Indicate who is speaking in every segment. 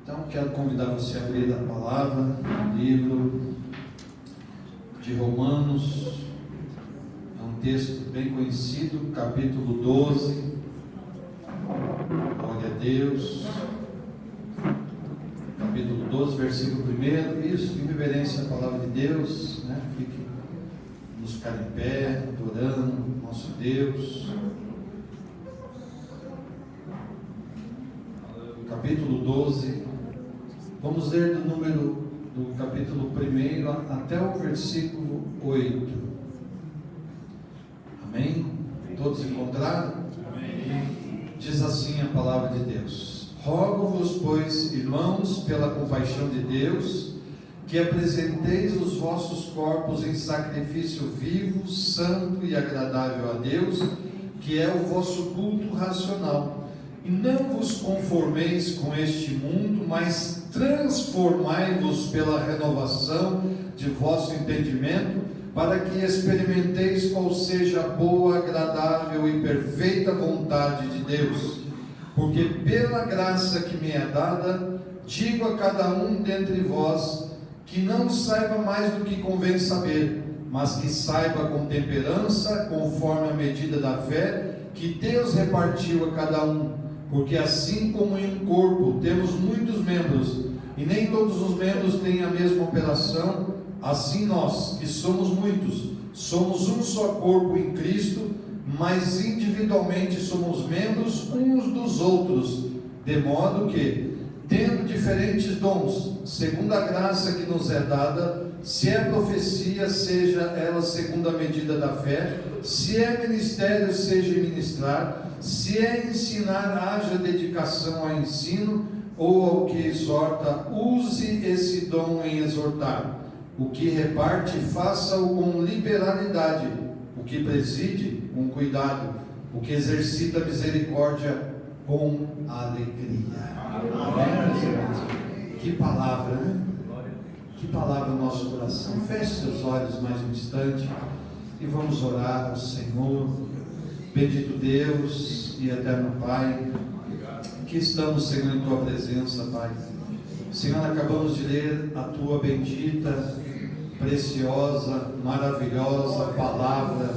Speaker 1: Então, quero convidar você a abrir a palavra, o livro de Romanos. É um texto bem conhecido, capítulo 12. Glória a Deus. Capítulo 12, versículo 1. Isso, em reverência à palavra de Deus, né? Vamos ficar em pé, adorando nosso Deus. Capítulo 12, vamos ler do capítulo 1 até o versículo 8. Amém? Todos encontraram? Amém. Diz assim a palavra de Deus: Rogo-vos, pois, irmãos, pela compaixão de Deus, que apresenteis os vossos corpos em sacrifício vivo, santo e agradável a Deus, que é o vosso culto racional. E não vos conformeis com este mundo, mas transformai-vos pela renovação de vosso entendimento, para que experimenteis qual seja a boa, agradável e perfeita vontade de Deus. Porque pela graça que me é dada, digo a cada um dentre vós, que não saiba mais do que convém saber, mas que saiba com temperança, conforme a medida da fé que Deus repartiu a cada um. Porque assim como em um corpo temos muitos membros, e nem todos os membros têm a mesma operação, assim nós, que somos muitos, somos um só corpo em Cristo, mas individualmente somos membros uns dos outros, de modo que, tendo diferentes dons, segundo a graça que nos é dada, se é profecia, seja ela segundo a medida da fé, se é ministério, seja ministrar, se é ensinar, haja dedicação ao ensino, ou ao que exorta, use esse dom em exortar. O que reparte, faça-o com liberalidade. O que preside, com cuidado. O que exercita a misericórdia, com alegria. Amém? Que palavra, né? Que palavra no nosso coração. Feche seus olhos mais um instante e vamos orar ao Senhor. Bendito Deus e eterno Pai, que estamos, Senhor, em Tua presença, Pai. Senhor, acabamos de ler a Tua bendita, preciosa, maravilhosa palavra.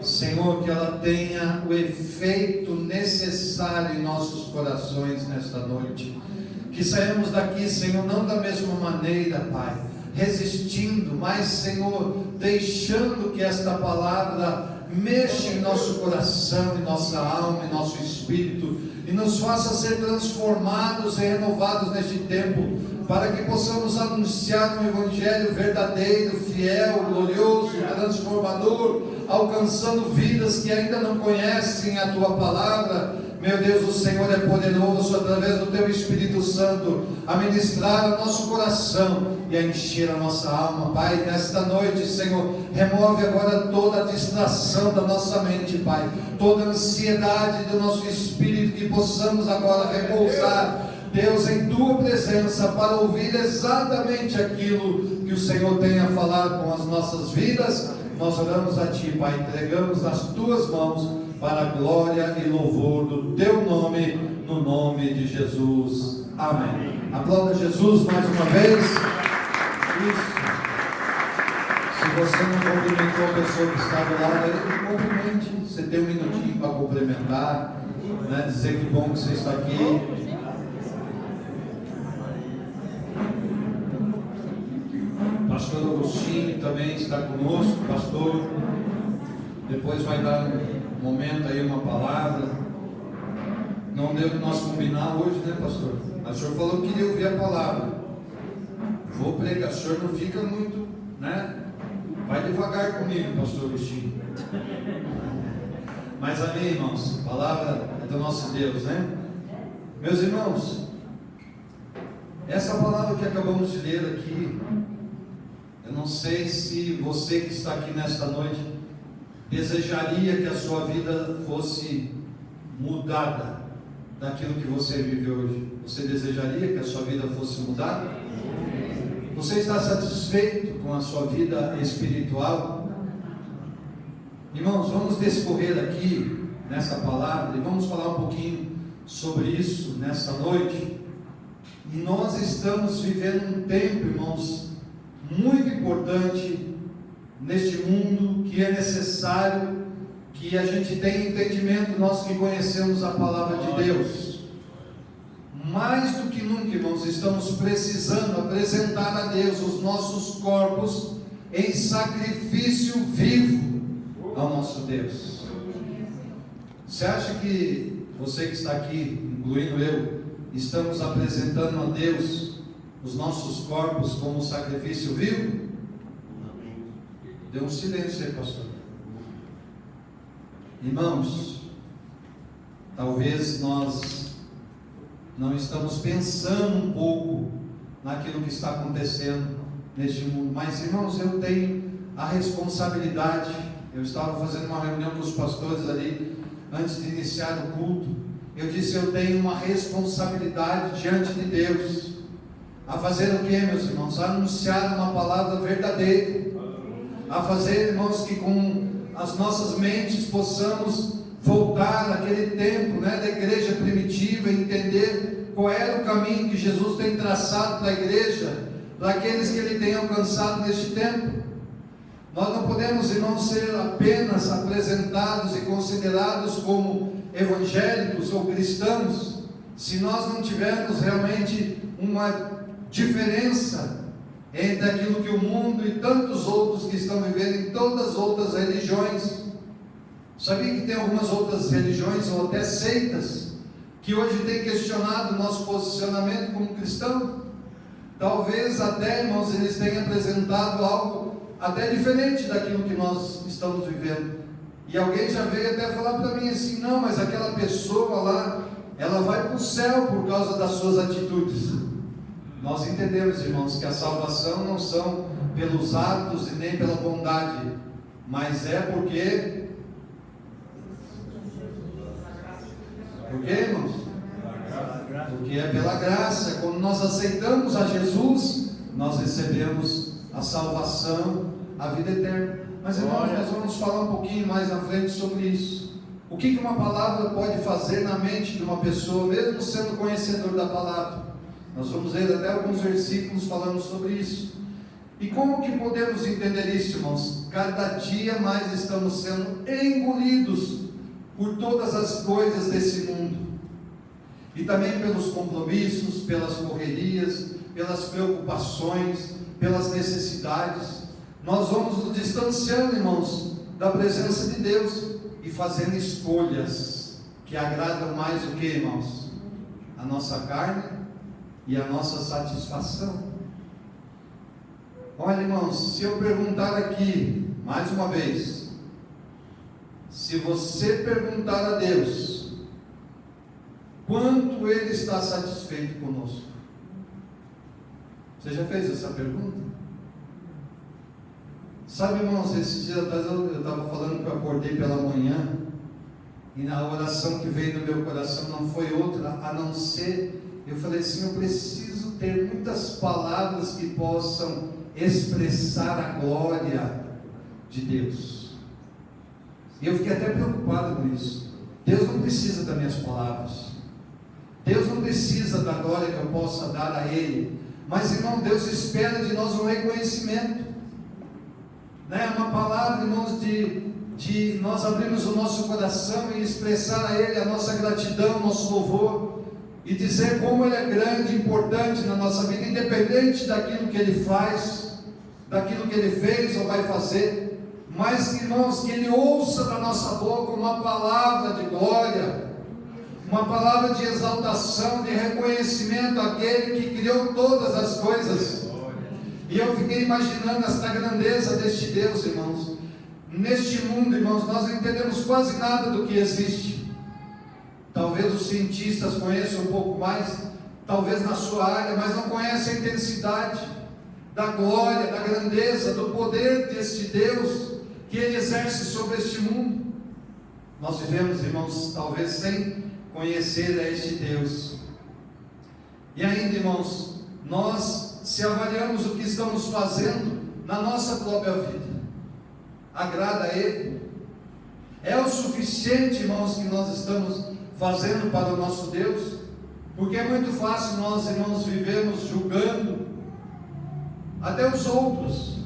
Speaker 1: Senhor, que ela tenha o efeito necessário em nossos corações nesta noite. Que saímos daqui, Senhor, não da mesma maneira, Pai, resistindo, mas, Senhor, deixando que esta palavra mexa em nosso coração, em nossa alma, em nosso espírito, e nos faça ser transformados e renovados neste tempo, para que possamos anunciar um evangelho verdadeiro, fiel, glorioso, transformador, alcançando vidas que ainda não conhecem a Tua palavra. Meu Deus, o Senhor é poderoso, através do Teu Espírito Santo, a ministrar ao nosso coração e a encher a nossa alma, Pai. Nesta noite, Senhor, remove agora toda a distração da nossa mente, Pai, toda a ansiedade do nosso espírito, que possamos agora repousar, Deus, em Tua presença, para ouvir exatamente aquilo que o Senhor tem a falar com as nossas vidas. Nós oramos a Ti, Pai, entregamos nas Tuas mãos, para a glória e louvor do Teu nome, no nome de Jesus. Amém. Aplauda Jesus mais uma vez. Isso. Se você não cumprimentou a pessoa que está do lado aí, cumprimente. Você tem um minutinho para cumprimentar, né? Dizer que bom que você está aqui. Pastor Agostinho também está conosco. Pastor, depois vai dar um momento aí, uma palavra. Não deu para nós combinar hoje, né, pastor? Mas o senhor falou que queria ouvir a palavra. Vou pregar, o senhor não fica muito, né? Vai devagar comigo, pastor Agostinho. Mas amém, irmãos, a palavra é do nosso Deus, né? Meus irmãos, essa palavra que acabamos de ler aqui, eu não sei se você que está aqui nesta noite desejaria que a sua vida fosse mudada daquilo que você vive hoje. Você desejaria que a sua vida fosse mudada? Você está satisfeito com a sua vida espiritual? Irmãos, vamos discorrer aqui nessa palavra e vamos falar um pouquinho sobre isso nessa noite. E nós estamos vivendo um tempo, irmãos, muito importante neste mundo, que é necessário que a gente tenha entendimento, nós que conhecemos a palavra de Deus. Mais do que nunca, irmãos, estamos precisando apresentar a Deus os nossos corpos em sacrifício vivo ao nosso Deus. Você acha que você que está aqui, incluindo eu, estamos apresentando a Deus os nossos corpos como sacrifício vivo? Deu um silêncio aí, pastor. Irmãos, talvez nós não estamos pensando um pouco naquilo que está acontecendo neste mundo, mas, irmãos, eu tenho a responsabilidade. Eu estava fazendo uma reunião com os pastores ali antes de iniciar o culto. Eu disse: eu tenho uma responsabilidade diante de Deus, a fazer o que, meus irmãos? A anunciar uma palavra verdadeira, a fazer, irmãos, que com as nossas mentes possamos voltar àquele tempo, da igreja primitiva, e entender qual era o caminho que Jesus tem traçado para a igreja, para aqueles que Ele tem alcançado neste tempo. Nós não podemos, irmãos, ser apenas apresentados e considerados como evangélicos ou cristãos, se nós não tivermos realmente uma diferença entre aquilo que o mundo e tantos outros que estão vivendo em todas as outras religiões. Sabia que tem algumas outras religiões ou até seitas que hoje têm questionado o nosso posicionamento como cristão? Talvez até, irmãos, eles tenham apresentado algo até diferente daquilo que nós estamos vivendo. E alguém já veio até falar para mim assim: não, mas aquela pessoa lá, ela vai para o céu por causa das suas atitudes. Nós entendemos, irmãos, que a salvação não são pelos atos e nem pela bondade, mas é porque... Por quê, irmãos? Porque é pela graça. Quando nós aceitamos a Jesus, nós recebemos a salvação, a vida eterna. Mas, irmãos, nós vamos falar um pouquinho mais na frente sobre isso. O que uma palavra pode fazer na mente de uma pessoa, mesmo sendo conhecedor da palavra? Nós vamos ver até alguns versículos falando sobre isso. E como que podemos entender isso, irmãos? Cada dia mais estamos sendo engolidos por todas as coisas desse mundo, e também pelos compromissos, pelas correrias, pelas preocupações, pelas necessidades. Nós vamos nos distanciando, irmãos, da presença de Deus e fazendo escolhas que agradam mais o que, irmãos? A nossa carne e a nossa satisfação. Olha, irmãos, se eu perguntar aqui, mais uma vez, se você perguntar a Deus quanto Ele está satisfeito conosco, você já fez essa pergunta? Sabe, irmãos, esses dias atrás eu estava falando que eu acordei pela manhã, e na oração que veio no meu coração não foi outra a não ser, eu falei assim: eu preciso ter muitas palavras que possam expressar a glória de Deus. E eu fiquei até preocupado com isso. Deus não precisa das minhas palavras, Deus não precisa da glória que eu possa dar a Ele, mas, irmão, Deus espera de nós um reconhecimento, uma palavra, irmãos, de nós abrirmos o nosso coração e expressar a Ele a nossa gratidão, nosso louvor, e dizer como Ele é grande, importante na nossa vida, independente daquilo que Ele faz, daquilo que Ele fez ou vai fazer, mas, irmãos, que Ele ouça da nossa boca uma palavra de glória, uma palavra de exaltação, de reconhecimento àquele que criou todas as coisas. E eu fiquei imaginando esta grandeza deste Deus, irmãos. Neste mundo, irmãos, nós não entendemos quase nada do que existe. Talvez os cientistas conheçam um pouco mais, talvez na sua área, mas não conhecem a intensidade da glória, da grandeza, do poder deste Deus que Ele exerce sobre este mundo. Nós vivemos, irmãos, talvez sem conhecer a este Deus. E ainda, irmãos, nós, se avaliamos o que estamos fazendo na nossa própria vida, agrada a Ele? É o suficiente, irmãos, que nós estamos fazendo para o nosso Deus? Porque é muito fácil nós, irmãos, vivemos julgando até os outros,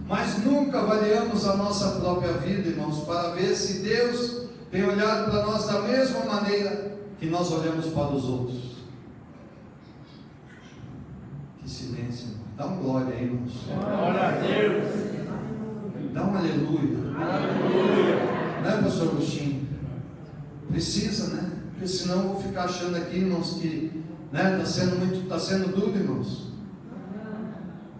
Speaker 1: mas nunca avaliamos a nossa própria vida, irmãos, para ver se Deus tem olhado para nós da mesma maneira que nós olhamos para os outros. Que silêncio, irmão. Dá um glória aí, irmãos.
Speaker 2: Glória a Deus.
Speaker 1: Dá um aleluia.
Speaker 2: Aleluia.
Speaker 1: Né, pastor Agostinho? Precisa, né? Porque senão eu vou ficar achando aqui, irmãos, que está sendo duro, irmãos.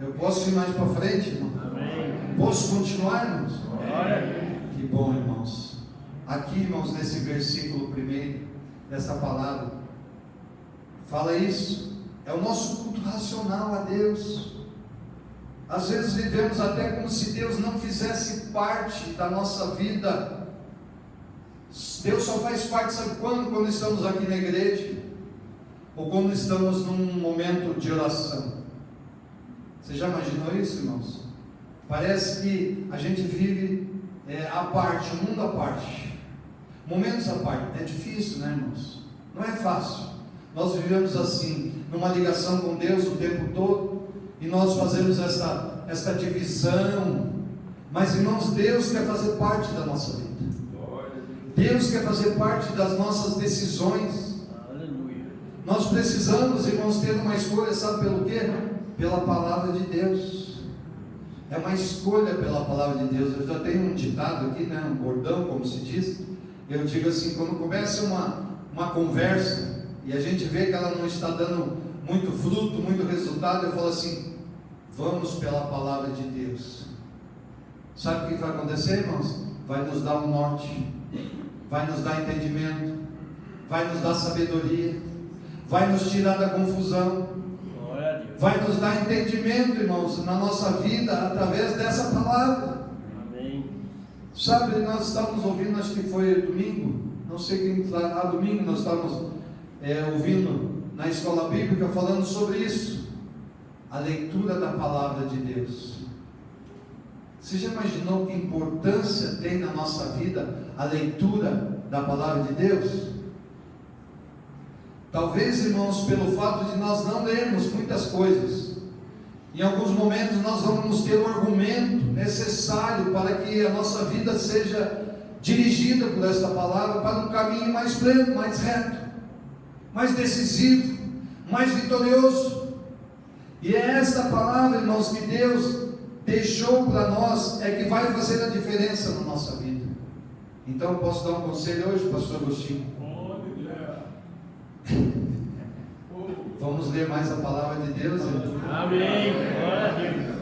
Speaker 1: Eu posso ir mais para frente, irmão?
Speaker 2: Amém.
Speaker 1: Posso continuar, irmãos?
Speaker 2: Glória a Deus.
Speaker 1: Que bom, irmãos. Aqui, irmãos, nesse versículo primeiro, dessa palavra, fala isso. É o nosso culto racional a Deus. Às vezes vivemos até como se Deus não fizesse parte da nossa vida. Deus só faz parte, sabe quando? Quando estamos aqui na igreja, ou quando estamos num momento de oração. Você já imaginou isso, irmãos? Parece que a gente vive à parte, um mundo à parte, momentos à parte. É difícil, né, irmãos? Não é fácil. Nós vivemos assim, numa ligação com Deus o tempo todo, e nós fazemos esta divisão. Mas, irmãos, Deus quer fazer parte da nossa vida. Deus quer fazer parte das nossas decisões.
Speaker 2: Aleluia.
Speaker 1: Nós precisamos, irmãos, ter uma escolha, sabe pelo quê? Pela palavra de Deus. É uma escolha pela palavra de Deus. Eu já tenho um ditado aqui, né? Um bordão, como se diz. Eu digo assim, quando começa uma conversa e a gente vê que ela não está dando muito fruto, muito resultado, eu falo assim: vamos pela palavra de Deus. Sabe o que vai acontecer, irmãos? Vai nos dar um norte, vai nos dar entendimento, vai nos dar sabedoria, vai nos tirar da confusão, vai nos dar entendimento, irmãos, na nossa vida, através dessa palavra.
Speaker 2: Amém.
Speaker 1: Sabe, nós estávamos ouvindo, acho que foi domingo, não sei quem está, domingo nós estávamos ouvindo na escola bíblica, falando sobre isso, a leitura da palavra de Deus. Você já imaginou que importância tem na nossa vida a leitura da palavra de Deus? Talvez, irmãos, pelo fato de nós não lermos muitas coisas, em alguns momentos nós vamos ter o argumento necessário para que a nossa vida seja dirigida por esta palavra para um caminho mais pleno, mais reto, mais decisivo, mais vitorioso. E é esta palavra, irmãos, que Deus deixou para nós, é que vai fazer a diferença na nossa vida. Então eu posso dar um conselho hoje, pastor Agostinho? Vamos ler mais a palavra de Deus, irmão?
Speaker 2: Amém. Glória a Deus.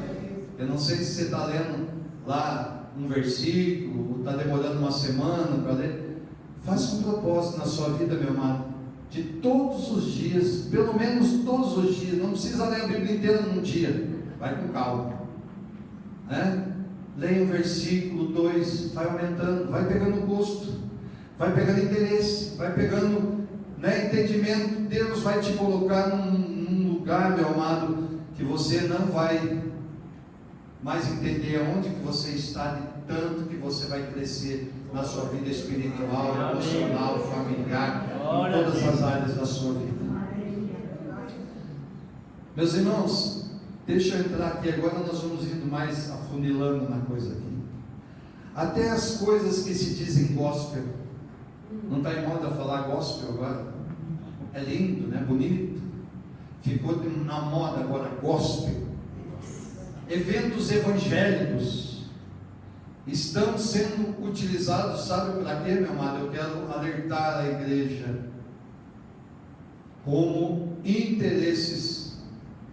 Speaker 1: Eu não sei se você está lendo lá um versículo, está demorando uma semana para ler. Faça um propósito na sua vida, meu amado, de todos os dias, pelo menos todos os dias. Não precisa ler a Bíblia inteira num dia, vai com calma, né? Leia um versículo, 2, vai aumentando, vai pegando gosto, vai pegando interesse, vai pegando entendimento. Deus vai te colocar num lugar, meu amado, que você não vai mais entender aonde que você está, de tanto que você vai crescer na sua vida espiritual, emocional, familiar, em todas as áreas da sua vida. Meus irmãos, deixa eu entrar aqui agora, nós vamos indo mais afunilando na coisa aqui. Até as coisas que se dizem gospel, não está em moda falar gospel agora? É lindo, né? Bonito. Ficou na moda agora gospel. Eventos evangélicos estão sendo utilizados, sabe para quê, meu amado? Eu quero alertar a igreja como interesses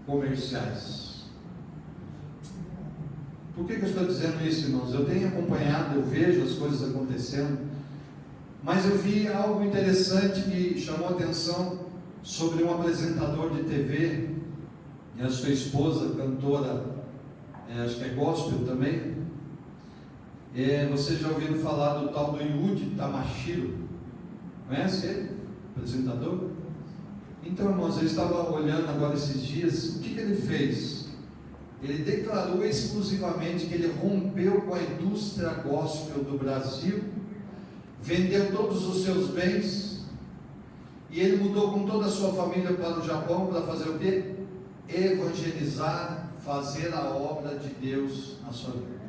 Speaker 1: comerciais. Por que eu estou dizendo isso, irmãos? Eu tenho acompanhado, eu vejo as coisas acontecendo, mas eu vi algo interessante que chamou a atenção sobre um apresentador de TV e a sua esposa, cantora, acho que é gospel também. Vocês já ouviram falar do tal do Yudi Tamashiro? Conhece ele? Apresentador? Então, irmãos, eu estava olhando agora esses dias, o que ele fez? Ele declarou exclusivamente que ele rompeu com a indústria gospel do Brasil, vendeu todos os seus bens e ele mudou com toda a sua família para o Japão para fazer o quê? Evangelizar, fazer a obra de Deus na sua vida.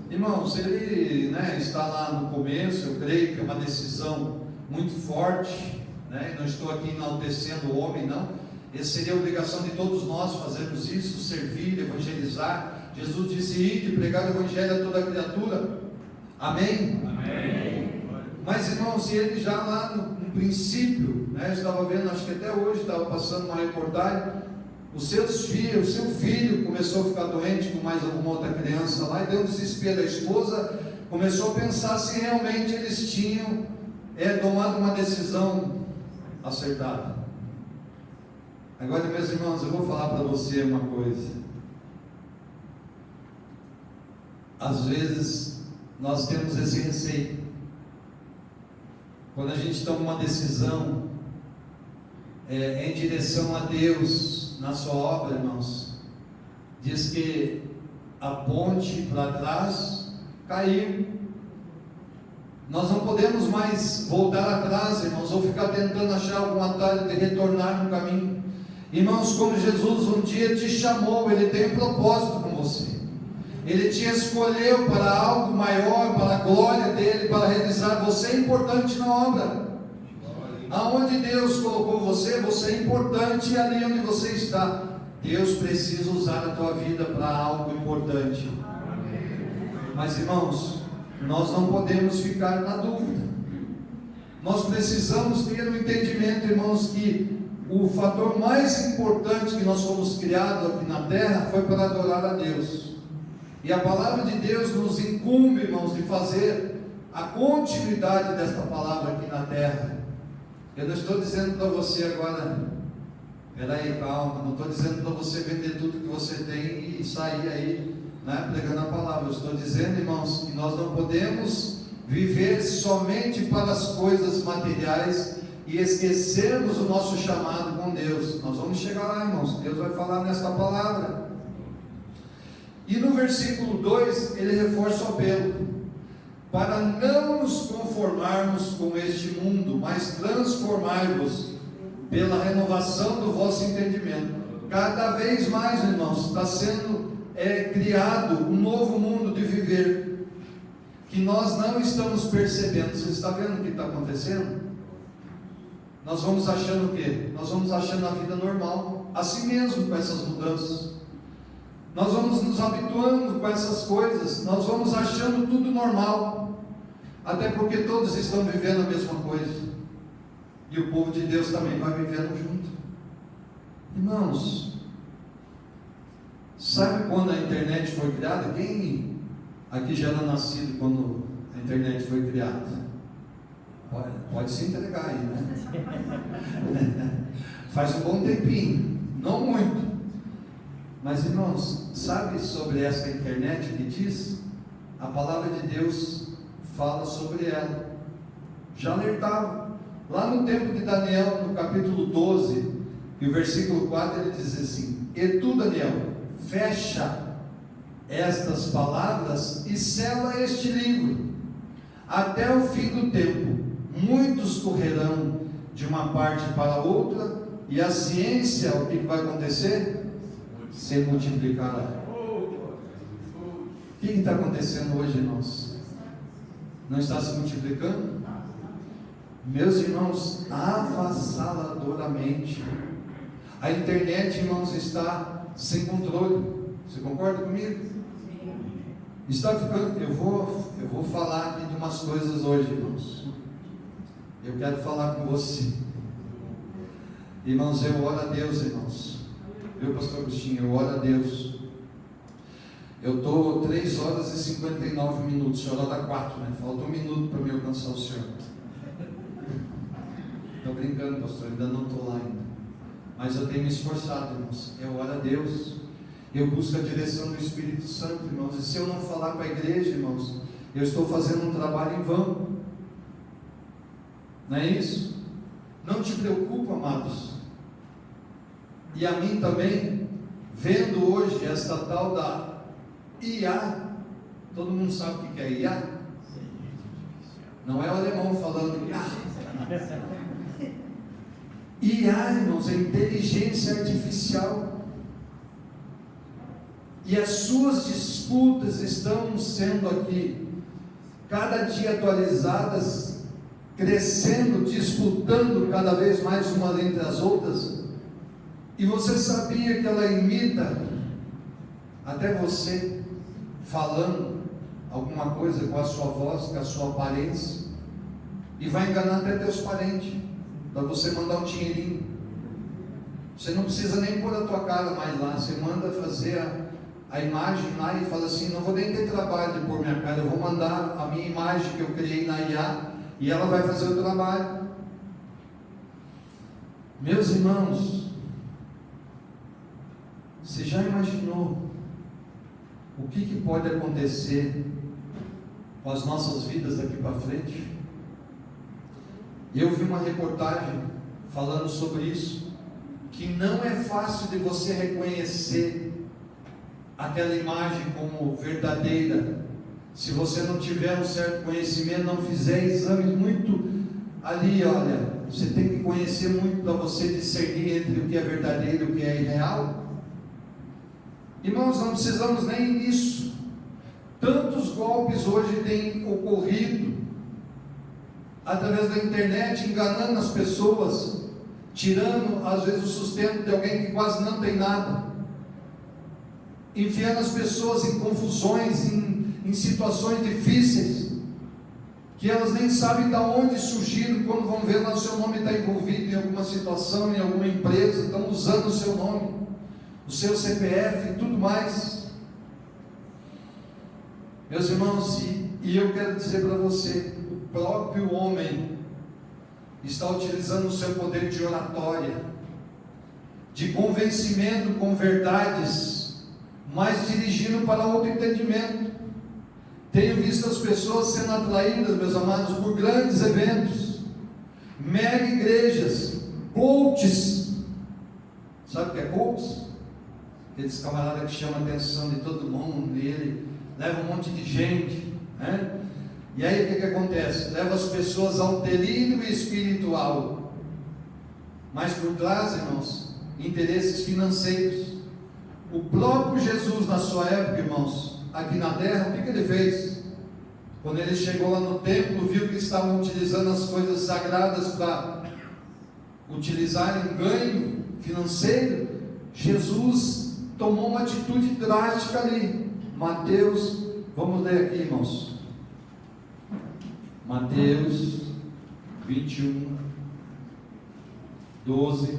Speaker 1: Irmãos, ele está lá no começo, eu creio que é uma decisão muito forte, não estou aqui enaltecendo o homem, não. Essa seria a obrigação de todos nós fazermos isso, servir, evangelizar. Jesus disse: ide, pregar o evangelho a toda criatura. Amém?
Speaker 2: Amém.
Speaker 1: Mas, irmãos, ele já lá no princípio, eu estava vendo, acho que até hoje estava passando uma reportagem, o seu filho começou a ficar doente com mais alguma outra criança lá, e deu um desespero. A esposa começou a pensar se realmente eles tinham tomado uma decisão acertada. Agora, meus irmãos, eu vou falar para você uma coisa. Às vezes nós temos esse receio. Quando a gente toma uma decisão em direção a Deus na sua obra, irmãos, diz que a ponte para trás caiu. Nós não podemos mais voltar atrás, irmãos, ou ficar tentando achar algum atalho de retornar no caminho. Irmãos, como Jesus um dia te chamou, Ele tem um propósito com você. Ele te escolheu para algo maior, para a glória dEle, para realizar. Você é importante na obra. Aonde Deus colocou você, você é importante ali onde você está. Deus precisa usar a tua vida para algo importante. Mas, irmãos, nós não podemos ficar na dúvida. Nós precisamos ter um entendimento, irmãos, que o fator mais importante que nós fomos criados aqui na terra foi para adorar a Deus. E a palavra de Deus nos incumbe, irmãos, de fazer a continuidade desta palavra aqui na terra. Eu não estou dizendo para você agora, peraí, calma, não estou dizendo para você vender tudo que você tem e sair aí, pregando a palavra. Eu estou dizendo, irmãos, que nós não podemos viver somente para as coisas materiais e esquecermos o nosso chamado com Deus. Nós vamos chegar lá, irmãos. Deus vai falar nesta palavra. E no versículo 2, ele reforça o apelo: para não nos conformarmos com este mundo, mas transformai-vos pela renovação do vosso entendimento. Cada vez mais, irmãos, está sendo criado um novo mundo de viver, que nós não estamos percebendo. Você está vendo o que está acontecendo? Nós vamos achando o quê? Nós vamos achando a vida normal, assim mesmo, com essas mudanças. Nós vamos nos habituando com essas coisas, nós vamos achando tudo normal, até porque todos estão vivendo a mesma coisa, e o povo de Deus também vai vivendo junto. Irmãos, sabe quando a internet foi criada? Quem aqui já era nascido quando a internet foi criada? Pode se entregar aí, Faz um bom tempinho, não muito. Mas, irmãos, sabe sobre essa internet que diz? A palavra de Deus fala sobre ela. Já alertava. Lá no tempo de Daniel, no capítulo 12, e o versículo 4, ele diz assim: e tu, Daniel, fecha estas palavras e sela este livro, até o fim do tempo. Muitos correrão de uma parte para outra, e a ciência, o que vai acontecer? Se multiplicará. O que está acontecendo hoje, irmãos? Não está se multiplicando? Meus irmãos, avassaladoramente. A internet, irmãos, está sem controle. Você concorda comigo? Está ficando. Eu vou falar aqui de umas coisas hoje, irmãos. Eu quero falar com você. Irmãos, eu oro a Deus, irmãos. Viu, pastor Agostinho? Eu oro a Deus. Eu estou 3 horas e 59 minutos. O senhor ora 4, Falta 1 minuto para me alcançar o senhor. Estou brincando, pastor, ainda não estou lá ainda. Mas eu tenho me esforçado, irmãos. Eu oro a Deus. Eu busco a direção do Espírito Santo, irmãos. E se eu não falar com a igreja, irmãos, eu estou fazendo um trabalho em vão. Não é isso? Não te preocupa, amados. E a mim também, vendo hoje esta tal da IA. Todo mundo sabe o que é IA? Não é o alemão falando IA. IA, irmãos, é inteligência artificial. E as suas disputas estão sendo aqui, cada dia atualizadas, crescendo, disputando cada vez mais uma entre as outras. E você sabia que ela imita até você falando alguma coisa com a sua voz, com a sua aparência, e vai enganar até teus parentes, para você mandar um dinheirinho. Você não precisa nem pôr a tua cara mais lá, você manda fazer a imagem lá e fala assim: não vou nem ter trabalho de pôr minha cara, eu vou mandar a minha imagem que eu criei na IA, e ela vai fazer o trabalho. Meus irmãos, você já imaginou o que pode acontecer com as nossas vidas daqui para frente? Eu vi uma reportagem falando sobre isso, que não é fácil de você reconhecer aquela imagem como verdadeira, se você não tiver um certo conhecimento, não fizer exames muito ali, olha, você tem que conhecer muito para você discernir entre o que é verdadeiro e o que é irreal. Irmãos, não precisamos nem disso. Tantos golpes hoje têm ocorrido através da internet, enganando as pessoas, tirando às vezes o sustento de alguém que quase não tem nada, enfiando as pessoas em confusões, em situações difíceis, que elas nem sabem de onde surgiram. Quando vão ver lá, o seu nome está envolvido em alguma situação, em alguma empresa, estão usando o seu nome, o seu CPF e tudo mais. Meus irmãos, e eu quero dizer para você, o próprio homem está utilizando o seu poder de oratória, de convencimento com verdades, mas dirigindo para outro entendimento. Tenho visto as pessoas sendo atraídas, meus amados, por grandes eventos, mega igrejas, coaches. Sabe o que é coaches? Aqueles camaradas que chamam a atenção de todo mundo, e ele leva um monte de gente, né? E aí o que acontece? Leva as pessoas ao delírio espiritual, mas por trás, irmãos, interesses financeiros. O próprio Jesus, na sua época, irmãos, aqui na terra, o que ele fez? Quando ele chegou lá no templo, viu que estavam utilizando as coisas sagradas para utilizarem ganho financeiro, Jesus tomou uma atitude drástica ali. Mateus, vamos ler aqui, irmãos, Mateus 21, 12.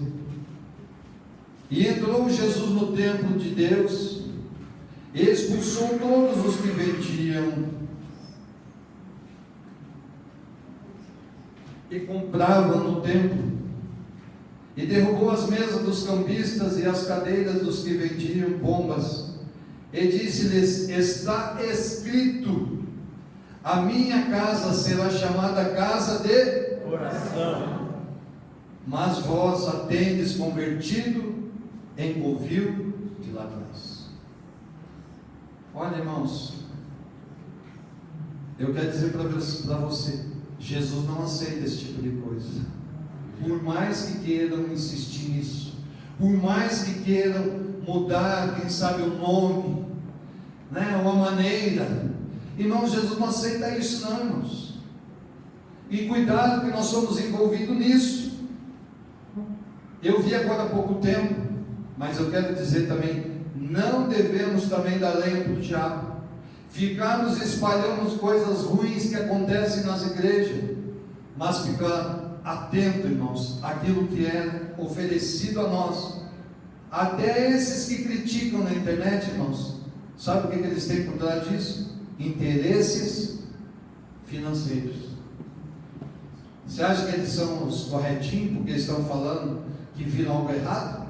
Speaker 1: E entrou Jesus no templo de Deus, e expulsou todos os que vendiam e compravam no templo, e derrubou as mesas dos cambistas e as cadeiras dos que vendiam pombas, e disse-lhes: está escrito, a minha casa será chamada casa de
Speaker 2: oração, mas
Speaker 1: vós a tendes convertido em covil de ladrões. Olha, irmãos, eu quero dizer para você, Jesus não aceita esse tipo de coisa. Por mais que queiram insistir nisso, por mais que queiram mudar, quem sabe, o nome, né, ou a maneira, irmãos, Jesus não aceita isso não, irmãos. E cuidado que nós somos envolvidos nisso. Eu vi agora há pouco tempo, mas eu quero dizer também, não devemos também dar lenha para o diabo, ficarmos espalhando coisas ruins que acontecem nas igrejas, mas ficar atento, irmãos, àquilo que é oferecido a nós. Até esses que criticam na internet, irmãos, sabe o que eles têm por trás disso? Interesses financeiros. Você acha que eles são os corretinhos porque estão falando que viram algo errado?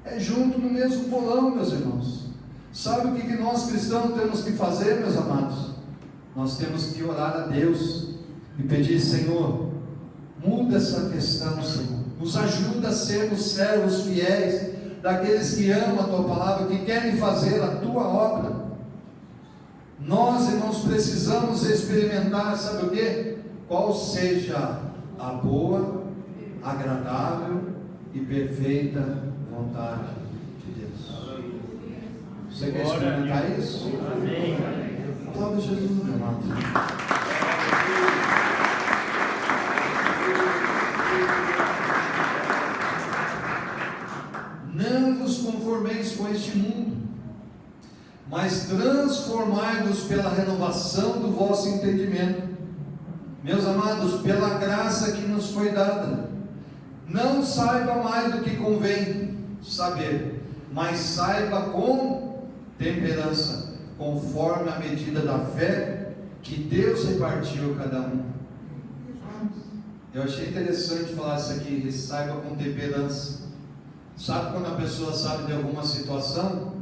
Speaker 1: É junto no mesmo bolão, meus irmãos. Sabe o que nós cristãos temos que fazer, meus amados? Nós temos que orar a Deus e pedir: Senhor, muda essa questão, Senhor, nos ajuda a sermos servos fiéis, daqueles que amam a Tua palavra, que querem fazer a Tua obra. Nós, irmãos, precisamos experimentar, sabe o que? Qual seja a boa, agradável e perfeita vontade de Deus. Você quer experimentar isso?
Speaker 2: Amém.
Speaker 1: Aplauda Jesus, meu amado. Não vos conformeis com este mundo, mas transformai-vos pela renovação do vosso entendimento. Meus amados, pela graça que nos foi dada, não saiba mais do que convém saber, mas saiba com temperança, conforme a medida da fé que Deus repartiu a cada um. Eu achei interessante falar isso aqui, saiba com temperança. Sabe quando a pessoa sabe de alguma situação,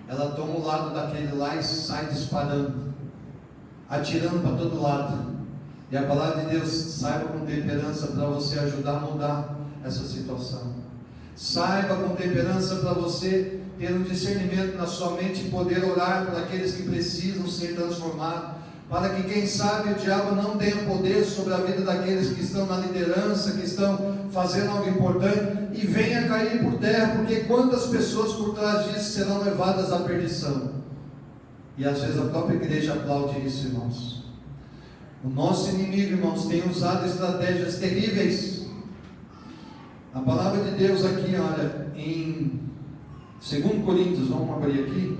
Speaker 1: ela toma o lado daquele lá e sai disparando, atirando para todo lado. E a palavra de Deus, saiba com temperança para você ajudar a mudar essa situação. Saiba com temperança para você ter um discernimento na sua mente e poder orar por aqueles que precisam ser transformados, para que quem sabe o diabo não tenha poder sobre a vida daqueles que estão na liderança, que estão fazendo algo importante, e venha cair por terra, porque quantas pessoas por trás disso serão levadas à perdição? E às vezes a própria igreja aplaude isso, irmãos. O nosso inimigo, irmãos, tem usado estratégias terríveis. A palavra de Deus aqui, olha, em 2 Coríntios, vamos abrir aqui.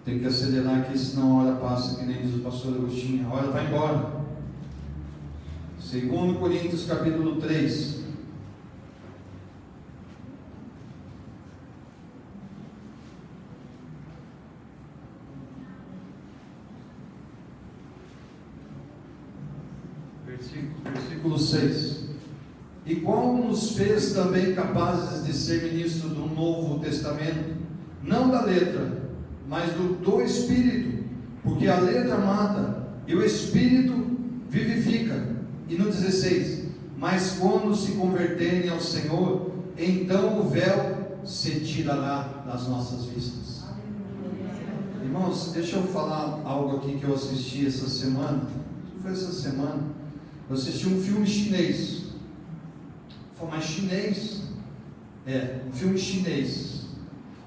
Speaker 1: Tem que acelerar aqui, senão a hora passa, que nem diz o pastor Agostinho, a hora vai embora. 2 Coríntios capítulo 3. Versículo 6. E como nos fez também capazes de ser ministros do Novo Testamento, não da letra, mas do Espírito, porque a letra mata e o Espírito vivifica. E no 16, mas quando se converterem ao Senhor, então o véu se tirará das nossas vistas. Irmãos, deixa eu falar algo aqui que eu assisti essa semana. Foi essa semana, eu assisti um filme chinês. Foi mais chinês? Um filme chinês.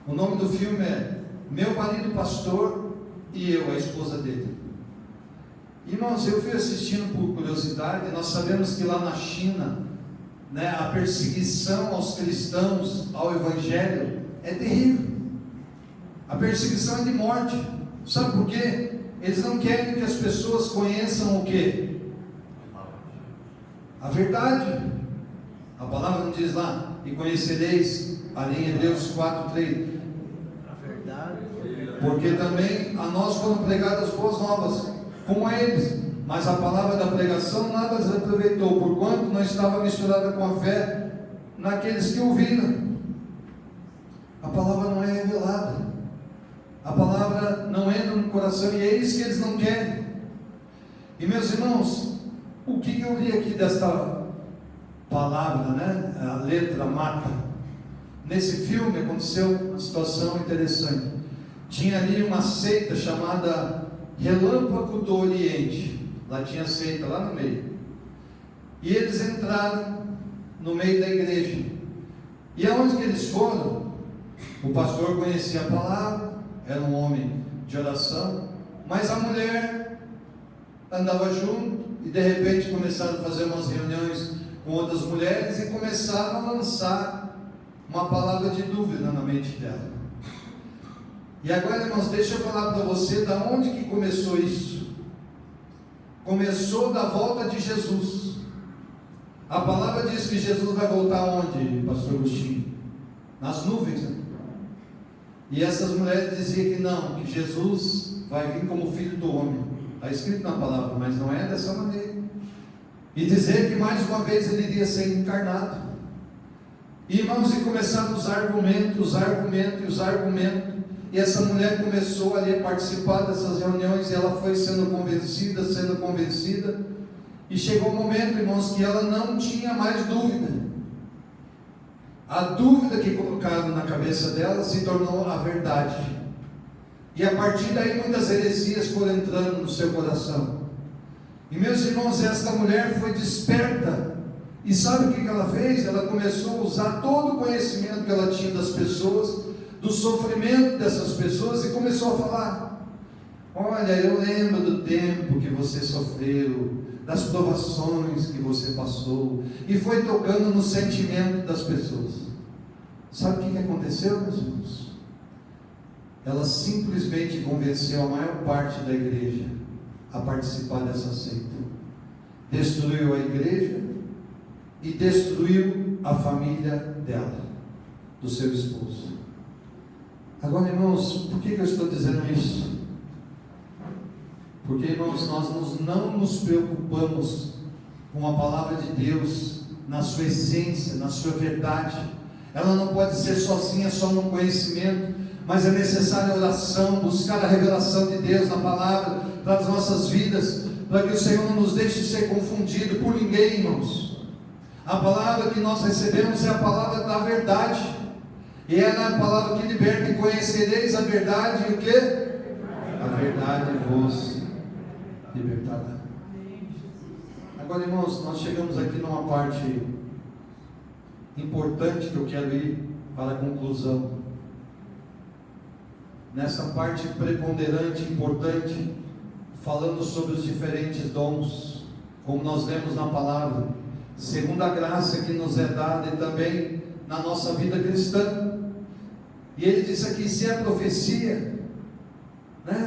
Speaker 1: O nome do filme é Meu Marido Pastor e Eu, a esposa dele. Irmãos, eu fui assistindo por curiosidade. Nós sabemos que lá na China, né, a perseguição aos cristãos, ao Evangelho, é terrível. A perseguição é de morte. Sabe por quê? Eles não querem que as pessoas conheçam o quê? A verdade. A palavra não diz lá, e conhecereis, ali em Hebreus 4:3. Porque também a nós foram pregadas boas novas, como a eles, mas a palavra da pregação nada lhes aproveitou, porquanto não estava misturada com a fé naqueles que ouviram. A palavra não é revelada, a palavra não entra no coração, e é isso que eles não querem. E meus irmãos, o que eu li aqui desta palavra, né? A letra mata. Nesse filme aconteceu uma situação interessante. Tinha ali uma seita chamada Relâmpago do Oriente. Lá tinha seita, lá no meio. E eles entraram no meio da igreja. E aonde que eles foram? O pastor conhecia a palavra, era um homem de oração, mas a mulher andava junto, e de repente começaram a fazer umas reuniões com outras mulheres e começaram a lançar uma palavra de dúvida na mente dela. E agora, irmãos, deixa eu falar para você da onde que começou isso. Começou da volta de Jesus. A palavra diz que Jesus vai voltar onde, pastor Agostinho? Nas nuvens, né? E essas mulheres diziam que não, que Jesus vai vir como filho do homem. Está escrito na palavra, mas não é dessa maneira. E dizer que mais uma vez ele iria ser encarnado. E irmãos, e começaram os argumentos, e essa mulher começou ali a participar dessas reuniões, e ela foi sendo convencida, e chegou um momento, irmãos, que ela não tinha mais dúvida. A dúvida que colocaram na cabeça dela se tornou a verdade, e a partir daí muitas heresias foram entrando no seu coração. E meus irmãos, esta mulher foi desperta, E sabe o que ela fez? Ela começou a usar todo o conhecimento que ela tinha das pessoas, do sofrimento dessas pessoas, e começou a falar: olha, eu lembro do tempo que você sofreu, das provações que você passou, e foi tocando no sentimento das pessoas. Sabe o que aconteceu, meus irmãos? Ela simplesmente convenceu a maior parte da igreja a participar dessa seita. Destruiu a igreja e destruiu a família dela, do seu esposo. Agora, irmãos, por que eu estou dizendo isso? Porque, irmãos, nós não nos preocupamos com a palavra de Deus na sua essência, na sua verdade. Ela não pode ser sozinha, só no conhecimento, mas é necessária a oração, buscar a revelação de Deus na palavra para as nossas vidas, para que o Senhor não nos deixe ser confundido por ninguém, irmãos. A palavra que nós recebemos é a palavra da verdade, e ela é a palavra que liberta. E conhecereis a verdade, e o que? A verdade vos libertará. Agora, irmãos, nós chegamos aqui numa parte importante que eu quero ir para a conclusão. Nessa parte preponderante, importante, falando sobre os diferentes dons, como nós lemos na palavra, segundo a graça que nos é dada e também na nossa vida cristã. E ele diz aqui: se é profecia,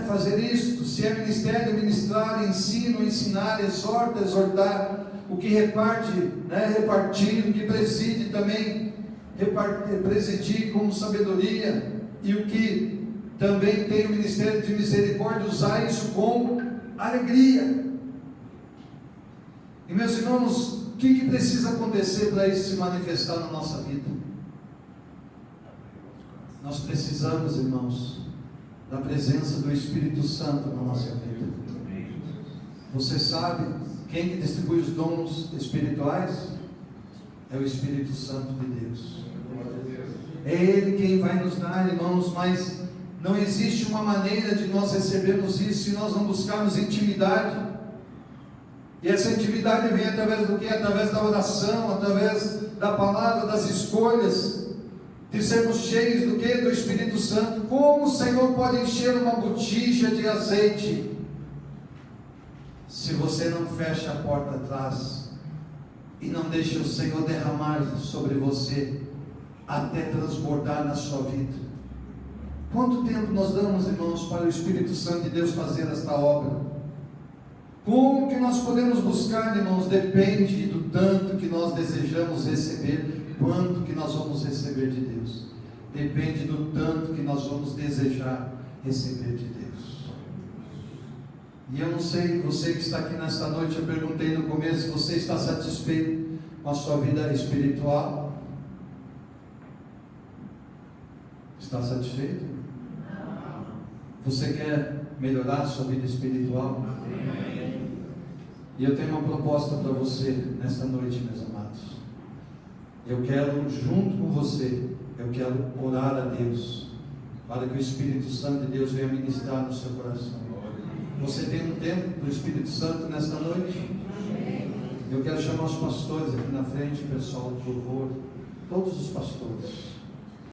Speaker 1: fazer isto; se é ministério, ministrar; ensino, ensinar; exorta, exortar; o que reparte, repartir; o que preside também, presidir com sabedoria; e o que também tem o ministério de misericórdia, usar isso com alegria. E, meus irmãos, o que precisa acontecer para isso se manifestar na nossa vida? Nós precisamos, irmãos, da presença do Espírito Santo na nossa vida. Você sabe quem que distribui os dons espirituais? É o Espírito Santo de Deus. É Ele quem vai nos dar, irmãos, mas não existe uma maneira de nós recebermos isso se nós não buscarmos intimidade. E essa intimidade vem através do quê? Através da oração, através da palavra, das escolhas, de sermos cheios do quê? Do Espírito Santo. Como o Senhor pode encher uma botija de azeite, se você não fecha a porta atrás e não deixa o Senhor derramar sobre você até transbordar na sua vida? Quanto tempo nós damos, irmãos, para o Espírito Santo de Deus fazer esta obra? Como que nós podemos buscar, irmãos? Depende do tanto que nós desejamos receber, quanto que nós vamos receber de Deus. Depende do tanto que nós vamos desejar receber de Deus. E eu não sei, você que está aqui nesta noite, eu perguntei no começo, se você está satisfeito com a sua vida espiritual? Está satisfeito? Você quer melhorar a sua vida espiritual? E eu tenho uma proposta para você nesta noite, meus amados. Eu quero, junto com você, eu quero orar a Deus, para que o Espírito Santo de Deus venha ministrar no seu coração. Você tem um tempo do Espírito Santo nesta noite? Eu quero chamar os pastores aqui na frente, pessoal do louvor, todos os pastores.